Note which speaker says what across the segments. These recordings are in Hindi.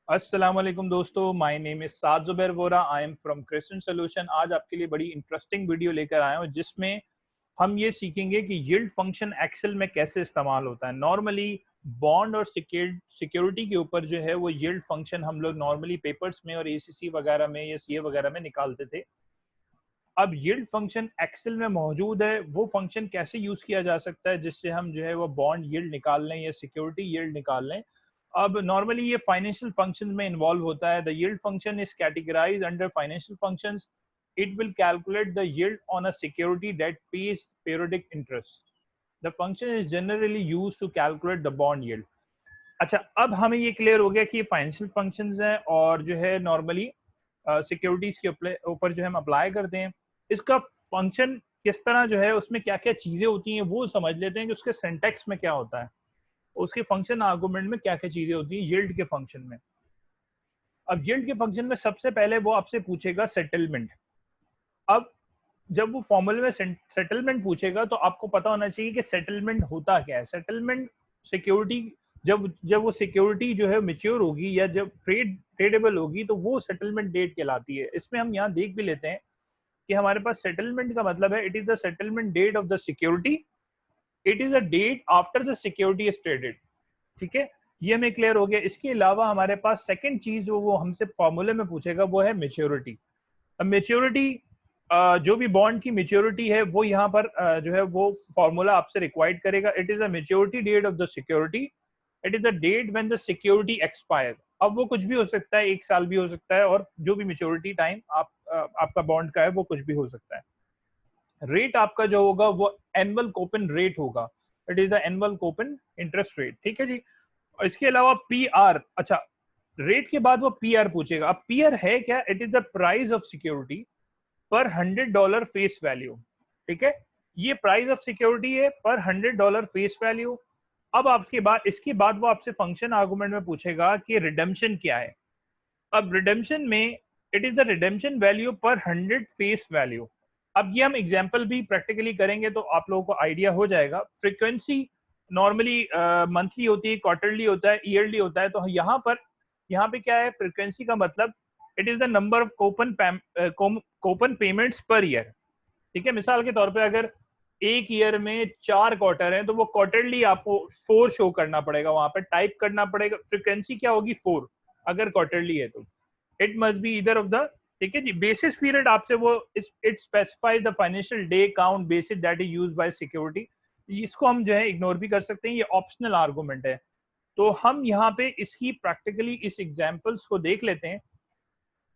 Speaker 1: अस्सलाम वालेकुम दोस्तों, my name is Saad Zubair Vora. I am from Kristen Solution. आज आपके लिए बड़ी इंटरेस्टिंग वीडियो लेकर आया हूँ जिसमें हम ये सीखेंगे कि यील्ड फंक्शन एक्सेल में कैसे इस्तेमाल होता है। नॉर्मली बॉन्ड और सिक्योरिटी के ऊपर जो है वो यील्ड फंक्शन हम लोग नॉर्मली पेपर्स में और एसीसी वगैरह में या सीए वगैरह में निकालते थे। अब यील्ड फंक्शन एक्सेल में मौजूद है, वो फंक्शन कैसे यूज किया जा सकता है जिससे हम जो है वो बॉन्ड यील्ड निकाल लें या सिक्योरिटी यील्ड निकाल लें। अब नॉर्मली ये फाइनेंशियल फंक्शन में इन्वॉल्व होता है। The yield function is categorised under financial functions. It will calculate the yield on a security that pays periodic interest. The function is generally used to calculate the bond yield. अच्छा, अब हमें ये क्लियर हो गया कि ये फाइनेंशियल फंक्शंस हैं और जो है नॉर्मली सिक्योरिटीज के ऊपर जो हम अप्लाई करते हैं। इसका फंक्शन किस तरह जो है उसमें क्या क्या चीज़ें होती हैं वो समझ लेते हैं कि उसके सिंटैक्स में क्या होता है, उसके फंक्शन आर्गुमेंट में क्या क्या चीज़ें होती हैं यील्ड के फंक्शन में। अब यील्ड के फंक्शन में सबसे पहले वो आपसे पूछेगा सेटलमेंट। अब जब वो फॉर्मूले में सेटलमेंट पूछेगा तो आपको पता होना चाहिए कि सेटलमेंट होता क्या है। सेटलमेंट सिक्योरिटी, जब जब वो सिक्योरिटी जो है मेच्योर होगी या जब ट्रेडेबल होगी तो वो सेटलमेंट डेट कहलाती है। इसमें हम यहाँ देख भी लेते हैं कि हमारे पास सेटलमेंट का मतलब है it is the settlement date of the security. It is a date after the security is traded. ठीक है, ये हमें क्लियर हो गया। इसके अलावा हमारे पास सेकंड चीज जो वो हमसे फॉर्मूले में पूछेगा वो है मेच्योरिटी। अब मेच्योरिटी, जो भी बॉन्ड की मेच्योरिटी है वो यहाँ पर जो है वो फॉर्मूला आपसे रिक्वायर्ड करेगा। It is the maturity date of the security. It is the date when the security expire. अब वो कुछ भी हो सकता है, 1 साल भी हो सकता है, और जो भी मेच्योरिटी टाइम आपका बॉन्ड का है वो कुछ भी हो सकता है। रेट आपका जो होगा वो एनुअल कोपन रेट होगा। It is the annual Köppen interest rate. ठीक है जी। और इसके अलावा पी आर, अच्छा, रेट के बाद वो पी आर पूछेगा। अब पी आर है क्या? It is the price of security पर $100 फेस वैल्यू। ठीक है, ये प्राइस ऑफ सिक्योरिटी है पर $100 फेस वैल्यू। अब आपके बाद इसके बाद वो आपसे फंक्शन आर्गुमेंट में पूछेगा कि रिडेम्पशन क्या है। अब रिडेम्पशन में it is the redemption value पर 100 फेस वैल्यू। अब ये हम एग्जांपल भी प्रैक्टिकली करेंगे तो आप लोगों को आइडिया हो जाएगा। फ्रीक्वेंसी नॉर्मली मंथली होती है, क्वार्टरली होता है, ईयरली होता है। तो यहाँ पे क्या है, फ्रीक्वेंसी का मतलब it is the number of Köppen payments per year. ठीक है, मिसाल के तौर पे अगर एक ईयर में 4 क्वार्टर है तो वो क्वार्टरली आपको 4 शो करना पड़ेगा, वहां पे टाइप करना पड़ेगा। फ्रीक्वेंसी क्या होगी? 4 अगर क्वार्टरली है तो इट मस्ट बी इधर ऑफ द। ठीक है जी। बेसिस पीरियड आपसे वो it specifies the financial day count basis that is used by security. इसको हम जो है इग्नोर भी कर सकते हैं, ये ऑप्शनल आर्गुमेंट है। तो हम यहाँ पे इसकी प्रैक्टिकली इस एग्जांपल्स को देख लेते हैं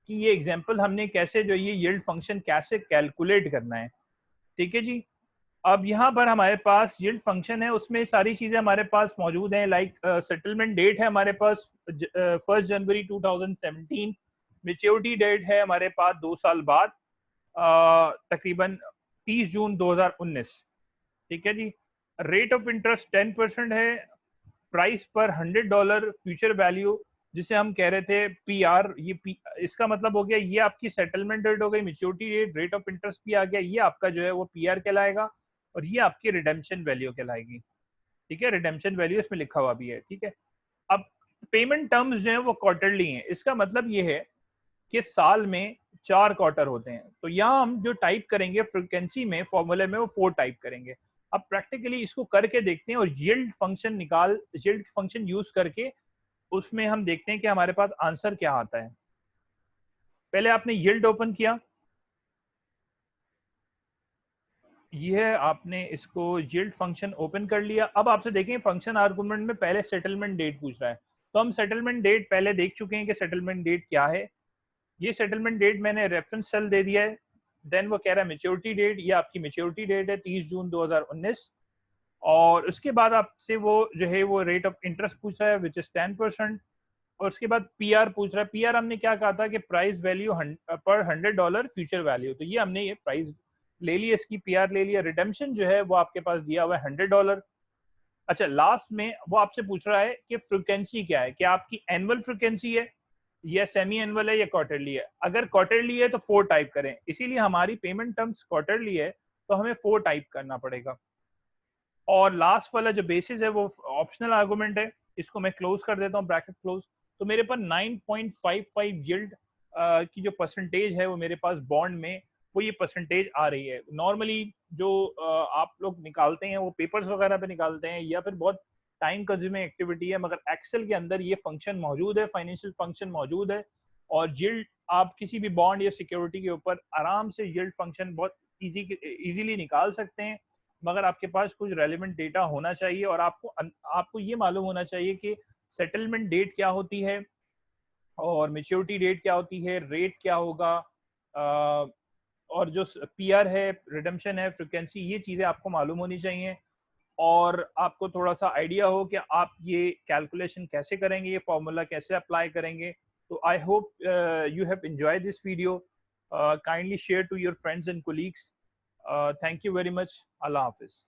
Speaker 1: कि ये एग्जांपल हमने कैसे जो ये यील्ड फंक्शन कैसे कैलकुलेट करना है। ठीक है जी। अब यहाँ पर हमारे पास यील्ड फंक्शन है, उसमें सारी चीजें हमारे पास मौजूद हैं। लाइक सेटलमेंट डेट है हमारे पास 1 जनवरी 2017। मेच्योरिटी डेट है हमारे पास 2 साल बाद, तकरीबन 30 जून 2019। ठीक है जी। रेट ऑफ इंटरेस्ट 10% है। प्राइस पर $100 फ्यूचर वैल्यू, जिसे हम कह रहे थे पी आर। इसका मतलब हो गया ये आपकी सेटलमेंट डेट हो गई, maturity date, rate of interest भी आ गया, ये आपका जो है वो पी आर कहलाएगा और ये आपकी रिडेम्पशन वैल्यू कहलाएगी। ठीक है, रिडेम्पशन वैल्यू इसमें लिखा हुआ भी है। ठीक है। अब पेमेंट टर्म्स जो है वो क्वार्टरली हैं। इसका मतलब ये है कि साल में 4 क्वार्टर होते हैं। तो यहाँ हम जो टाइप करेंगे फ्रीक्वेंसी में फॉर्मूले में वो 4 टाइप करेंगे। अब प्रैक्टिकली इसको करके देखते हैं और यील्ड फंक्शन यूज करके उसमें हम देखते हैं कि हमारे पास आंसर क्या आता है। पहले आपने यील्ड ओपन किया, ये आपने इसको यील्ड फंक्शन ओपन कर लिया। अब आपसे देखें फंक्शन आर्गुमेंट में पहले सेटलमेंट डेट पूछ रहा है। तो हम सेटलमेंट डेट पहले देख चुके हैं कि सेटलमेंट डेट क्या है। ये सेटलमेंट डेट मैंने रेफरेंस सेल दे दिया है। देन वो कह रहा है मेच्योरिटी डेट, ये आपकी मेच्योरिटी डेट है 30 जून 2019। और उसके बाद आपसे वो जो है वो रेट ऑफ इंटरेस्ट पूछ रहा है विच इज 10%। और उसके बाद पीआर पूछ रहा है। पीआर हमने क्या कहा था कि प्राइस वैल्यू पर $100 फ्यूचर वैल्यू, तो ये हमने ये प्राइस ले लिया, इसकी पीआर ले लिया। रिडेम्पशन जो है वो आपके पास दिया हुआ है $100। अच्छा, लास्ट में वो आपसे पूछ रहा है कि फ्रीक्वेंसी क्या है, क्या आपकी एनुअल फ्रीक्वेंसी है या सेमी एनुअल है या क्वार्टरली है। अगर क्वार्टरली है तो 4 टाइप करें, इसीलिए हमारी पेमेंट टर्म्स क्वार्टरली है तो हमें 4 टाइप करना पड़ेगा। और लास्ट वाला जो बेसिस है वो ऑप्शनल आर्गुमेंट है, इसको मैं क्लोज कर देता हूँ, ब्रैकेट क्लोज। तो मेरे पास 9.55 यील्ड की जो परसेंटेज है वो मेरे पास बॉन्ड में वो ये परसेंटेज आ रही है। नॉर्मली जो आप लोग निकालते हैं वो पेपर्स वगैरह पे निकालते हैं या फिर बहुत टाइम कंज्यूमिंग एक्टिविटी है, मगर एक्सेल के अंदर ये फंक्शन मौजूद है, फाइनेंशियल फंक्शन मौजूद है और यील्ड आप किसी भी बॉन्ड या सिक्योरिटी के ऊपर आराम से यील्ड फंक्शन बहुत इजीली निकाल सकते हैं। मगर आपके पास कुछ रेलिवेंट डेटा होना चाहिए और आपको ये मालूम होना चाहिए कि सेटलमेंट डेट क्या होती है और मेच्योरिटी डेट क्या होती है, रेट क्या होगा, और जो पीआर है, रिडम्पशन है, फ्रीक्वेंसी, ये चीज़ें आपको मालूम होनी चाहिए और आपको थोड़ा सा आइडिया हो कि आप ये कैलकुलेशन कैसे करेंगे, ये फॉर्मूला कैसे अप्लाई करेंगे। तो I hope you have enjoyed this video. Kindly share to your friends and colleagues. Thank you very much. Allah हाफिज़।